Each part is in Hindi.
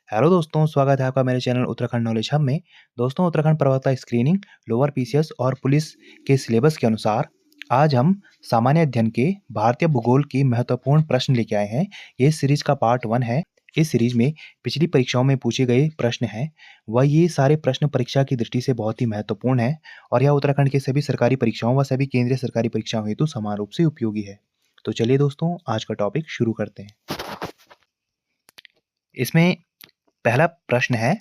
हेलो दोस्तों, स्वागत है आपका मेरे चैनल उत्तराखंड नॉलेज हब में। दोस्तों, उत्तराखंड प्रवक्ता स्क्रीनिंग, लोअर पीसीएस और पुलिस के सिलेबस के अनुसार आज हम सामान्य अध्ययन के भारतीय भूगोल की महत्वपूर्ण प्रश्न लेके आए हैं। ये सीरीज का पार्ट 1 है। इस सीरीज में पिछली परीक्षाओं में पूछे गए प्रश्न हैं, वह ये सारे प्रश्न परीक्षा की दृष्टि से बहुत ही महत्वपूर्ण है और यह उत्तराखंड के सभी सरकारी परीक्षाओं व सभी केंद्रीय सरकारी परीक्षाओं हेतु समान रूप से उपयोगी है। तो चलिए दोस्तों, आज का टॉपिक शुरू करते हैं। इसमें पहला प्रश्न है,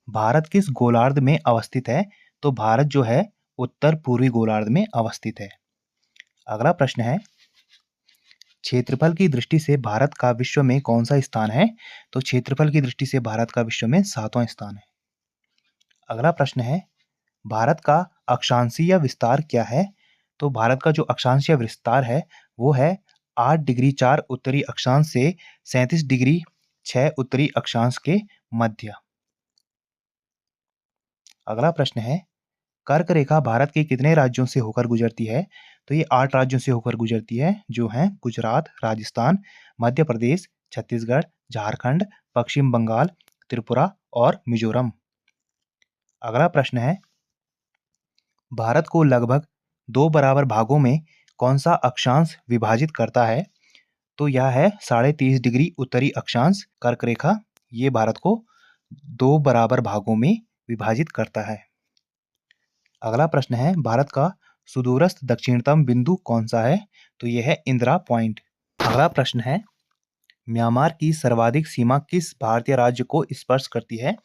भारत किस गोलार्ध में अवस्थित है? तो भारत जो है उत्तर पूर्वी गोलार्ध में अवस्थित है। अगला प्रश्न है, क्षेत्रफल की दृष्टि से भारत का विश्व में कौन सा स्थान है? तो क्षेत्रफल की दृष्टि से भारत का विश्व में 7वां स्थान है। अगला प्रश्न है, भारत का अक्षांशीय विस्तार क्या है? तो भारत का जो अक्षांशीय विस्तार है वो है 8 डिग्री 4 उत्तरी अक्षांश से 37 डिग्री 6 उत्तरी अक्षांश के मध्य। अगला प्रश्न है, कर्क रेखा भारत के कितने राज्यों से होकर गुजरती है? तो ये 8 राज्यों से होकर गुजरती है, जो हैं गुजरात, राजस्थान, मध्य प्रदेश, छत्तीसगढ़, झारखंड, पश्चिम बंगाल, त्रिपुरा और मिजोरम। अगला प्रश्न है, भारत को लगभग 2 बराबर भागों में कौन सा अक्षांश विभाजित करता है? तो यह है 30.5 डिग्री उत्तरी अक्षांश कर्क रेखा। ये भारत को 2 बराबर भागों में विभाजित करता है। अगला प्रश्न है, भारत का सुदूरस्थ दक्षिणतम बिंदु कौन सा है? तो यह है इंदिरा पॉइंट। अगला प्रश्न है, म्यांमार की सर्वाधिक सीमा किस भारतीय राज्य को स्पर्श करती है?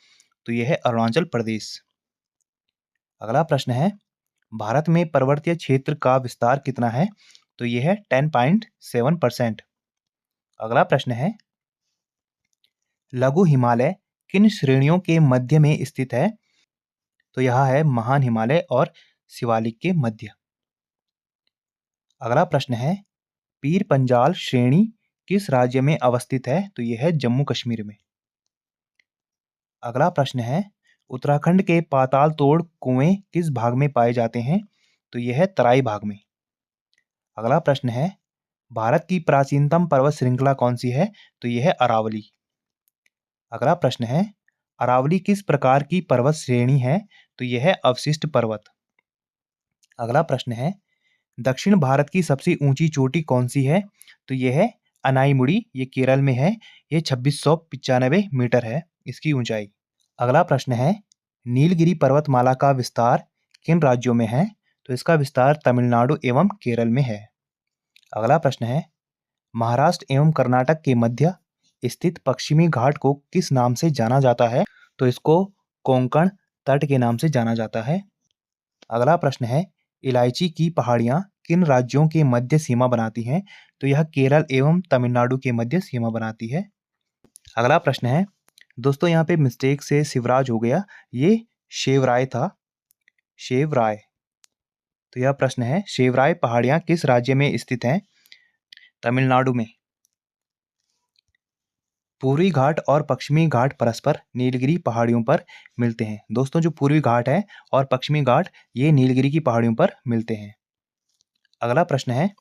तो यह है अरुणाचल प्रदेश। अगला प्रश्न है, भारत में पर्वतीय क्षेत्र का विस्तार कितना है? तो यह है 10.7%। अगला प्रश्न है, लघु हिमालय किन श्रेणियों के मध्य में स्थित है? तो यह है महान हिमालय और शिवालिक के मध्य। अगला प्रश्न है, पीर पंजाल श्रेणी किस राज्य में अवस्थित है? तो यह है जम्मू कश्मीर में। अगला प्रश्न है, उत्तराखंड के पाताल तोड़ कुएं किस भाग में पाए जाते हैं? तो यह है तराई भाग में। अगला प्रश्न है, भारत की प्राचीनतम पर्वत श्रृंखला कौन सी है? तो यह है अरावली। अगला प्रश्न है, अरावली किस प्रकार की पर्वत श्रेणी है? तो यह है अवशिष्ट पर्वत। अगला प्रश्न है, दक्षिण भारत की सबसे ऊंची चोटी कौन सी है? तो यह है अनाईमुड़ी, ये केरल में है। ये 2695 मीटर है इसकी ऊंचाई। अगला प्रश्न है, नीलगिरी पर्वतमाला का विस्तार किन राज्यों में है? तो इसका विस्तार तमिलनाडु एवं केरल में है। अगला प्रश्न है, महाराष्ट्र एवं कर्नाटक के मध्य स्थित पश्चिमी घाट को किस नाम से जाना जाता है? तो इसको कोंकण तट के नाम से जाना जाता है। अगला प्रश्न है, इलायची की पहाड़ियां किन राज्यों के मध्य सीमा बनाती हैं? तो यह केरल एवं तमिलनाडु के मध्य सीमा बनाती है। अगला प्रश्न है, दोस्तों यहाँ पे मिस्टेक से शिवराज हो गया, ये शेवराय था, शेवराय। तो यह प्रश्न है, शेवराय पहाड़ियां किस राज्य में स्थित हैं? तमिलनाडु में। पूर्वी घाट और पश्चिमी घाट परस्पर नीलगिरी पहाड़ियों पर मिलते हैं। दोस्तों, जो पूर्वी घाट है और पश्चिमी घाट ये नीलगिरी की पहाड़ियों पर मिलते हैं। अगला प्रश्न है,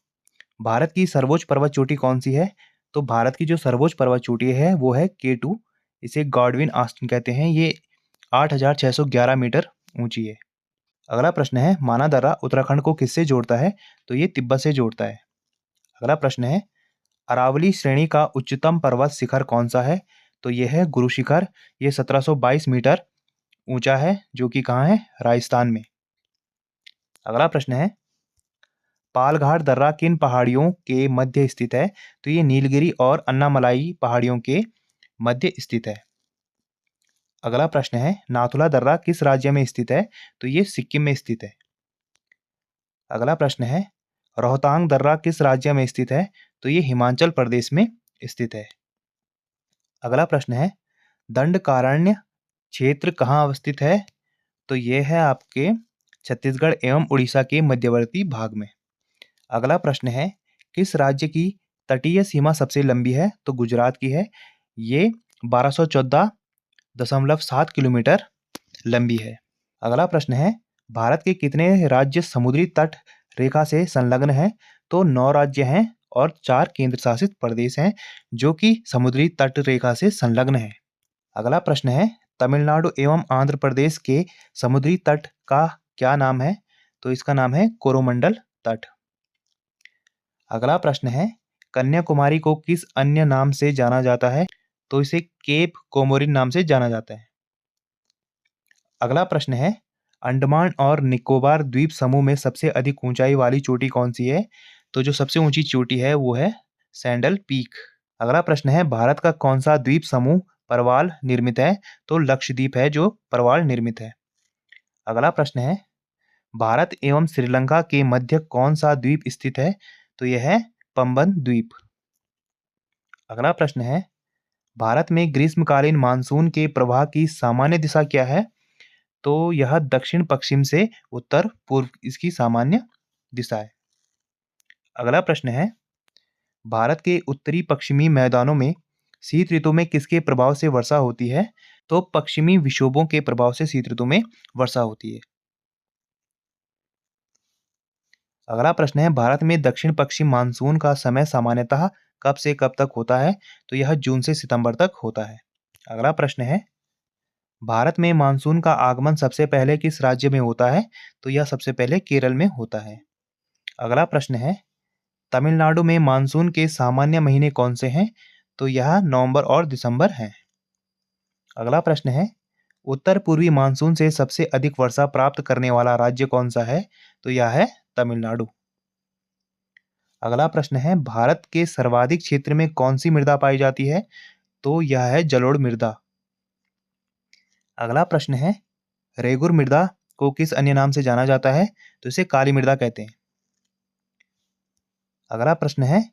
भारत की सर्वोच्च पर्वत चोटी कौन सी है? तो भारत की जो सर्वोच्च पर्वत चोटी है वो है K2, इसे गॉडविन आस्टन कहते हैं। ये 8611 मीटर ऊंची है। अगला प्रश्न है, माना दर्रा उत्तराखंड को किससे जोड़ता है? तो ये तिब्बत से जोड़ता है। अगला प्रश्न है, अरावली श्रेणी का उच्चतम पर्वत शिखर कौन सा है? तो यह है गुरु शिखर। ये 1722 मीटर ऊंचा है, जो कि कहाँ है? राजस्थान में। अगला प्रश्न है, पालघाट दर्रा किन पहाड़ियों के मध्य स्थित है? तो ये नीलगिरी और अन्नामलाई पहाड़ियों के मध्य स्थित है। अगला प्रश्न है, नाथुला दर्रा किस राज्य में स्थित है? तो ये सिक्किम में स्थित है। अगला प्रश्न है, रोहतांग दर्रा किस राज्य में स्थित है? तो ये हिमाचल प्रदेश में स्थित है। अगला प्रश्न है, दंडकारण्य क्षेत्र कहाँ अवस्थित है? तो यह है आपके छत्तीसगढ़ एवं उड़ीसा के मध्यवर्ती भाग में। अगला प्रश्न है, किस राज्य की तटीय सीमा सबसे लंबी है? तो गुजरात की है। ये 1214.7 किलोमीटर लंबी है। अगला प्रश्न है, भारत के कितने राज्य समुद्री तट रेखा से संलग्न हैं? तो 9 राज्य हैं और 4 केंद्र शासित प्रदेश हैं जो कि समुद्री तट रेखा से संलग्न हैं। अगला प्रश्न है, तमिलनाडु एवं आंध्र प्रदेश के समुद्री तट का क्या नाम है? तो इसका नाम है कोरोमंडल तट। अगला प्रश्न है, कन्याकुमारी को किस अन्य नाम से जाना जाता है? तो इसे केप कोमोरिन नाम से जाना जाता है। अगला प्रश्न है, अंडमान और निकोबार द्वीप समूह में सबसे अधिक ऊंचाई वाली चोटी कौन सी है? तो जो सबसे ऊंची चोटी है वो है सैंडल पीक। अगला प्रश्न है, भारत का कौन सा द्वीप समूह परवाल निर्मित है? तो लक्षद्वीप है जो परवाल निर्मित है। अगला प्रश्न है, भारत एवं श्रीलंका के मध्य कौन सा द्वीप स्थित है? तो यह है पंबन द्वीप। अगला प्रश्न है, भारत में ग्रीष्मकालीन मानसून के प्रवाह की सामान्य दिशा क्या है? तो यह दक्षिण पश्चिम से उत्तर पूर्व इसकी सामान्य दिशा है। अगला प्रश्न है, भारत के उत्तरी पश्चिमी मैदानों में शीत ऋतु में किसके प्रभाव से वर्षा होती है? तो पश्चिमी विक्षोभों के प्रभाव से शीत ऋतु में वर्षा होती है। अगला प्रश्न है, भारत में दक्षिण पश्चिम मानसून का समय सामान्यतः कब से कब तक होता है? तो यह जून से सितंबर तक होता है। अगला प्रश्न है, भारत में मानसून का आगमन सबसे पहले किस राज्य में होता है? तो यह सबसे पहले केरल में होता है। अगला प्रश्न है, तमिलनाडु में मानसून के सामान्य महीने कौन से हैं? तो यह नवंबर और दिसंबर हैं। अगला प्रश्न है, उत्तर पूर्वी मानसून से सबसे अधिक वर्षा प्राप्त करने वाला राज्य कौन सा है? तो यह है तमिलनाडु। अगला प्रश्न है, भारत के सर्वाधिक क्षेत्र में कौन सी मृदा पाई जाती है? तो यह है जलोढ़ मृदा। अगला प्रश्न है, रेगुर मृदा को किस अन्य नाम से जाना जाता है? तो इसे काली मृदा कहते हैं। अगला प्रश्न है,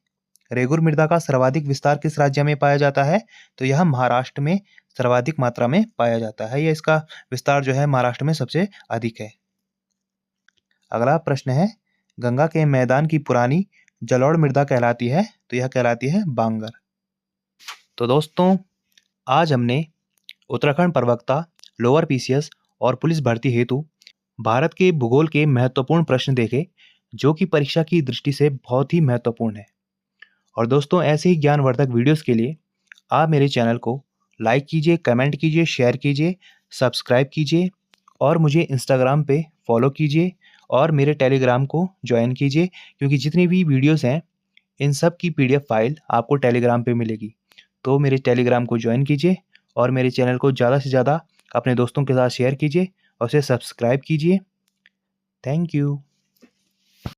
रेगुर मृदा का सर्वाधिक विस्तार किस राज्य में पाया जाता है? तो यह महाराष्ट्र में सर्वाधिक मात्रा में पाया जाता है। यह इसका विस्तार जो है महाराष्ट्र में सबसे अधिक है। अगला प्रश्न है, गंगा के मैदान की पुरानी जलोढ़ मृदा कहलाती है? तो यह कहलाती है बांगर। तो दोस्तों, आज हमने उत्तराखंड प्रवक्ता, लोअर पीसीएस और पुलिस भर्ती हेतु भारत के भूगोल के महत्वपूर्ण प्रश्न देखे जो कि परीक्षा की दृष्टि से बहुत ही महत्वपूर्ण है। और दोस्तों, ऐसे ही ज्ञानवर्धक वीडियोस के लिए आप मेरे चैनल को लाइक कीजिए, कमेंट कीजिए, शेयर कीजिए, सब्सक्राइब कीजिए और मुझे इंस्टाग्राम पे फॉलो कीजिए और मेरे टेलीग्राम को ज्वाइन कीजिए, क्योंकि जितनी भी वीडियोस हैं इन सब की पीडीएफ फाइल आपको टेलीग्राम पे मिलेगी। तो मेरे टेलीग्राम को ज्वाइन कीजिए और मेरे चैनल को ज़्यादा से ज़्यादा अपने दोस्तों के साथ शेयर कीजिए और उसे सब्सक्राइब कीजिए। Thank you.